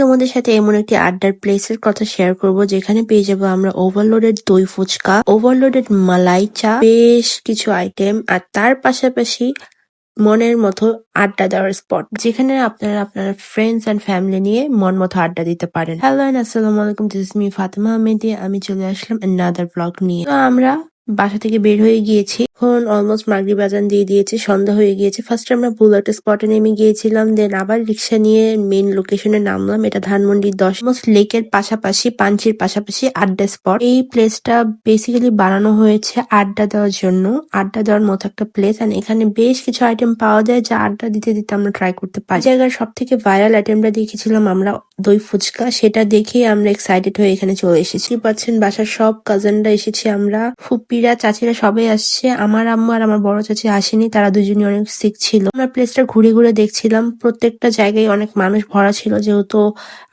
তোমাদের সাথে এমন একটি আড্ডার প্লেসের কথা শেয়ার করব যেখানে পেয়ে যাবো আমরা ওভারলোডেড দই ফুচকা, ওভারলোডেড মালাই চা, বেশ কিছু আইটেম, আর তার পাশাপাশি মনের মতো আড্ডা দেওয়ার স্পট যেখানে আপনারা আপনার ফ্রেন্ডস এন্ড ফ্যামিলি নিয়ে মন মতো আড্ডা দিতে পারেন। হ্যালো এন্ড আসসালামু আলাইকুম, দিস ইজ মি ফাতেমা আহমেদি। আমি চলে আসলাম another vlog নিয়ে। তো আমরা বাসা থেকে বের হয়ে গিয়েছি, এখন অলমোস্ট মাগরিব আজান দিয়ে দিয়েছে, সন্ধ্যা হয়ে গিয়েছে। ফার্স্ট আমরা ভুল একটা স্পটে নেমে গিয়েছিলাম, দেন আবার রিক্সা নিয়ে মেইন লোকেশনে নামলাম। এটা ধানমন্ডি 10 লেকের পাশাপাশি, পাঞ্চির পাশাপাশি আড্ডা স্পট। এই প্লেসটা বেসিক্যালি বানানো হয়েছে আড্ডা দেওয়ার জন্য, আড্ডা দেওয়ার মতো একটা প্লেস। আর এখানে বেশ কিছু আইটেম পাওয়া যায় যা আড্ডা দিতে দিতে আমরা ট্রাই করতে পারি। জায়গার সব থেকে ভাইরাল আইটেমটা দেখেছিলাম আমরা দই ফুচকা, সেটা দেখে আমরা এক্সাইটেড হয়ে এখানে চলে এসেছি। পাচ্ছেন বাসার সব কাজিনরা এসেছি, আমরা ফুপিরা চাচিরা সবাই আসছে। আমার আম্মু আর আমার বড় চাচি আসেনি, তারা দুজনই অনেক সিক ছিল। আমরা প্লেসটা ঘুরে ঘুরে দেখছিলাম, প্রত্যেকটা জায়গায় অনেক মানুষ ভরা ছিল, যেহেতু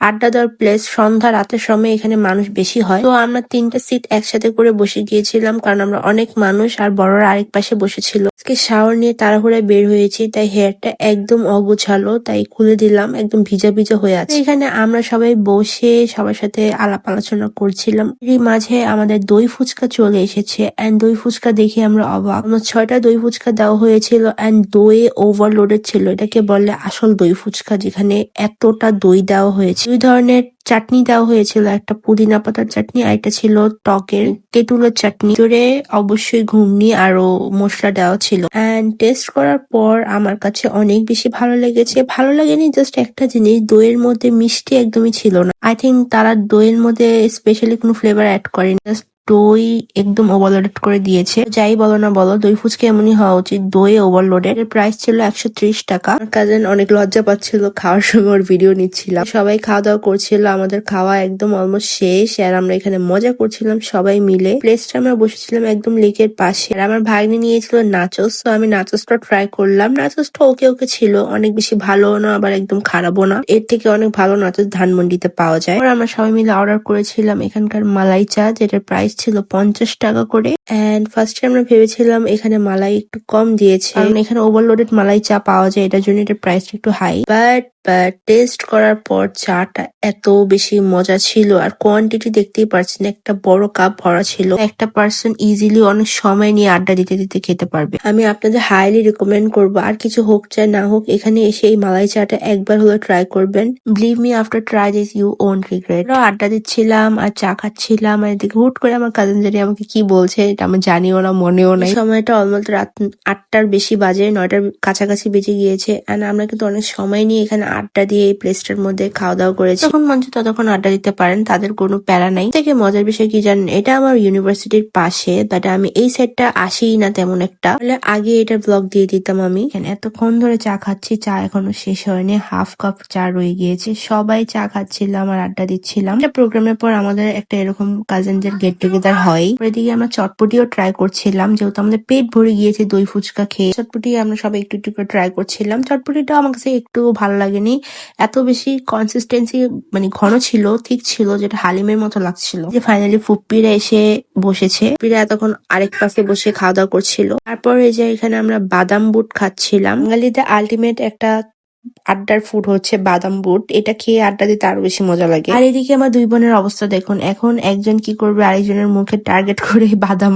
আড্ডা দেওয়ার প্লেস। সন্ধ্যা রাতের সময় এখানে মানুষ বেশি হয়, তো আমরা 3টা সিট একসাথে করে বসে গিয়েছিলাম, কারণ আমরা অনেক মানুষ আর বড়রা আরেক পাশে বসেছিল। আজকে শাওয়ার নিয়ে তাড়াহুড়ায় বের হয়েছি, তাই হেয়ারটা একদম অগোছালো, তাই খুলে দিলাম, একদম ভিজা ভিজা হয়ে আছে। এখানে আমরা সবাই বসে সবার সাথে আলাপ আলোচনা করছিলাম। এর মাঝে আমাদের দই ফুচকা চলে এসেছে, এন্ড দই ফুচকা দেখে আমরা অবাক। আমার 6টা দই ফুচকা দেওয়া হয়েছিল, এন্ড দই ওভারলোডেড ছিল। এটাকে বলে আসল দই ফুচকা, যেখানে এতটা দই দেওয়া হয়েছে। 2 ধরনের চাটনি দেওয়া হয়েছিল, একটা পুদিনা পাতার চাটনি আর একটা ছিল টকের তেঁতুলের চাটনি। জোরে অবশ্যই ঘুগনি আরো মশলা দেওয়া ছিল। এন্ড টেস্ট করার পর আমার কাছে অনেক বেশি ভালো লেগেছে। ভালো লাগেনি জাস্ট একটা জিনিস, দইয়ের মধ্যে মিষ্টি একদমই ছিল না। আই থিঙ্ক তারা দইয়ের মধ্যে স্পেশালি কোনো ফ্লেভার অ্যাড করেনি, জাস্ট দই একদম ওভারলোডেড করে দিয়েছে। যাই বলো না বলো, দই ফুচকা এমনই হওয়া উচিত, দই ওভারলোডেড। এর প্রাইস ছিল 130 টাকা। আমার কাজিন অনেক লজ্জা পাচ্ছিল, খাওয়ার সময় ওর ভিডিও নিচ্ছিলাম। সবাই খাওয়া দাওয়া করছিল, আমাদের খাওয়া একদম অলমোস্ট শেষ, আর আমরা এখানে মজা করছিলাম সবাই মিলে। প্লেসটা আমরা বসেছিলাম একদম লেকের পাশে, আর আমার ভাগ্নি নিয়েছিল নাচোস, তো আমি নাচোসটা ট্রাই করলাম। নাচোসটা ওকে ওকে ছিল, অনেক বেশি ভালো না আবার একদম খারাপও না। এর থেকে অনেক ভালো নাচোস ধানমন্ডিতে পাওয়া যায়। আমরা সবাই মিলে অর্ডার করেছিলাম এখানকার মালাই চা, যেটার প্রাইস ছিল 50 টাকা করে। এন্ড ফার্স্টে আমরা ভেবেছিলাম এখানে মালাই একটু কম দিয়েছে, কারণ এখানে ওভারলোডেড মালাই চা পাওয়া যায়, এটার জন্য এটার প্রাইসটা একটু হাই। বাট টেস্ট করার পর চাটা এত বেশি মজা ছিল, আর কোয়ান্টিটি দেখতেই পারছেন, একটা বড় কাপ ভরা ছিল। একটা পার্সন ইজিলি অনেক সময় নিয়ে আড্ডা দিতে দিতে খেতে পারবে। আমি আপনাদের হাইলি রিকমেন্ড করবো, আর কিছু হোক চাই না হোক, এখানে এসে এই মালাই চাটা একবার হলো ট্রাই করবেন। Believe me, after try this you won't regret. আড্ডা দিচ্ছিলাম আর চা খাচ্ছিলাম, আর এদিকে হুট করে আমার কাজিন জানি আমাকে কি বলছে, এটা আমি জানিও না, মনেও নাই। সময়টা অলমোস্ট রাত 8টার বেশি বাজে, 9টার কাছাকাছি বেজে গিয়েছে। এন্ড আমরা কিন্তু অনেক সময় নিয়ে এখানে আড্ডা দিয়ে এই প্লেসটার মধ্যে খাওয়া দাওয়া করেছি। যখন মন চায় ততক্ষণ আড্ডা দিতে পারেন, তাদের কোনো প্যারা নাই। থেকে মজার বিষয় কি জানেন, এটা আমার ইউনিভার্সিটির পাশে, বাট আমি এই সাইডটা আসিই না তেমন একটা, আগে এটা ব্লগ দিয়ে দিতাম আমি। এতক্ষণ ধরে চা খাচ্ছি, চা এখনো শেষ হয়নি, হাফ কাপ চা রয়ে গিয়েছে। সবাই চা খাচ্ছিলাম আর আড্ডা দিচ্ছিলাম। প্রোগ্রামের পর আমাদের একটা এরকম কাজিনদের গেট টুগেদার হয়। এদিকে আমরা চটপটিও ট্রাই করছিলাম, যেহেতু আমাদের পেট ভরে গিয়েছে দই ফুচকা খেয়ে। চটপটি আমরা সবাই একটু একটু করে ট্রাই করছিলাম। চটপটিটা আমার কাছে একটু ভালো লাগেনি, এত বেশি কনসিস্টেন্সি মানে ঘন ছিল, ঠিক ছিল, যেটা হালিমের মতো লাগছিল। যে ফাইনালি ফুপ্পিরা এসে বসেছে, ফুপ্পিরা এতক্ষণ আরেক পাশে বসে খাওয়া দাওয়া করছিল। তারপর এই যে এখানে আমরা বাদাম বুট খাচ্ছিলাম। বাঙালিদের আলটিমেট একটা আড্ডার ফুড হচ্ছে বাদাম বুট, এটা খেয়ে আড্ডা দিতে আরো বেশি মজা লাগে। আর এদিকে আমার 2 বোনের অবস্থা দেখুন, এখন একজন কি করবে, আরেকজনের মুখে টার্গেট করে বাদাম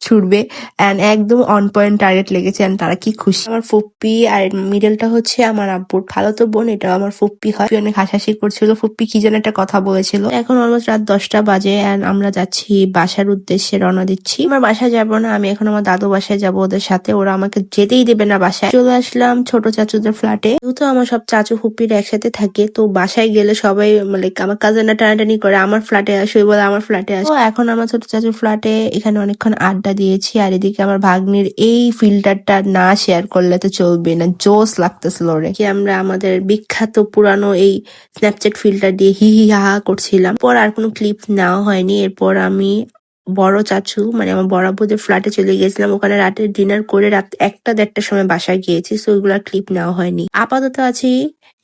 ছুড়বে, এন্ড একদম অন পয়েন্ট টার্গেট লেগেছে, এন্ড তারা কি খুশি। আমার ফুপ্পি, আর মিডলটা হচ্ছে আমার আব্বুর খালাতো বোন, এটা আমার ফুপ্পি হয়। অনেক হাসাহাসি করছিল, ফুপ্পি কি যেন একটা কথা বলেছিল। এখন অলমোস্ট রাত 10টা বাজে, এন্ড আমরা যাচ্ছি বাসার উদ্দেশ্যে, রওনা দিচ্ছি। আমার বাসায় যাবো না, আমি এখন আমার দাদু বাসায় যাবো ওদের সাথে, ওরা আমাকে যেতেই দেবে না বাসায়। চলে আসলাম ছোট চাচুদের ফ্ল্যাটে, যেহেতু আমার সব চাচু ফুপ্পিরা একসাথে থাকে, তো বাসায় গেলে সবাই মানে আমার কাজিনরা টানাটানি করে আমার ফ্ল্যাটে আসো, বলে আমার ফ্ল্যাটে আসো। এখন আমার ছোট চাচুর ফ্ল্যাটে এখানে অনেকক্ষণ আড্ডা দিয়েছি। আর এদিকে আমার ভাগ্নির এই ফিল্টারটা না শেয়ার করলে তো চলবে না, জোস লাগতেছিল রে। কি আমরা আমাদের বিখ্যাত পুরানো এই স্ন্যাপচ্যাট ফিল্টার দিয়ে হি হি হা হা করছিলাম। পর আর কোনো ক্লিপ নেওয়া হয়নি। এরপর আমি বড় চাচু মানে আমার বড় আব্বুদের ফ্ল্যাটে চলে গিয়েছিলাম, ওখানে রাতের ডিনার করে রাত 1টা 1:30টার সময় বাসায় গিয়েছি, সো ওইগুলার ক্লিপ নেওয়া হয়নি। আপাতত আছি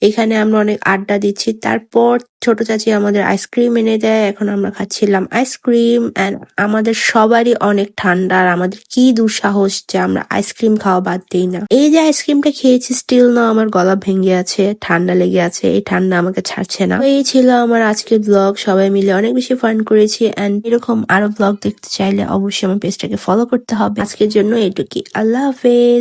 এখানে আমরা অনেক আড্ডা দিচ্ছি। তারপর ছোট চাচি আমাদের আইসক্রিম এনে দেয়। এখন আমরা খাচ্ছিলাম আইসক্রিম এন্ড আমাদের সবারই অনেক ঠান্ডা আর আমাদের কি দুঃসাহস যে আমরা আইসক্রিম খাওয়া বাদ দিই না। এই যে আইসক্রিমটা খেয়েছি স্টিল না আমার গলা ভেঙে আছে, ঠান্ডা লেগে আছে, এই ঠান্ডা আমাকে ছাড়ছে না। তো এই ছিল আমার আজকের ব্লগ, সবাই মিলে অনেক বেশি ফান করেছি এন্ড এরকম আরো ব্লগ দেখতে চাইলে অবশ্যই আমার পেজটাকে ফলো করতে হবে। আজকের জন্য এইটুকুই, আল্লাহ হাফেজ।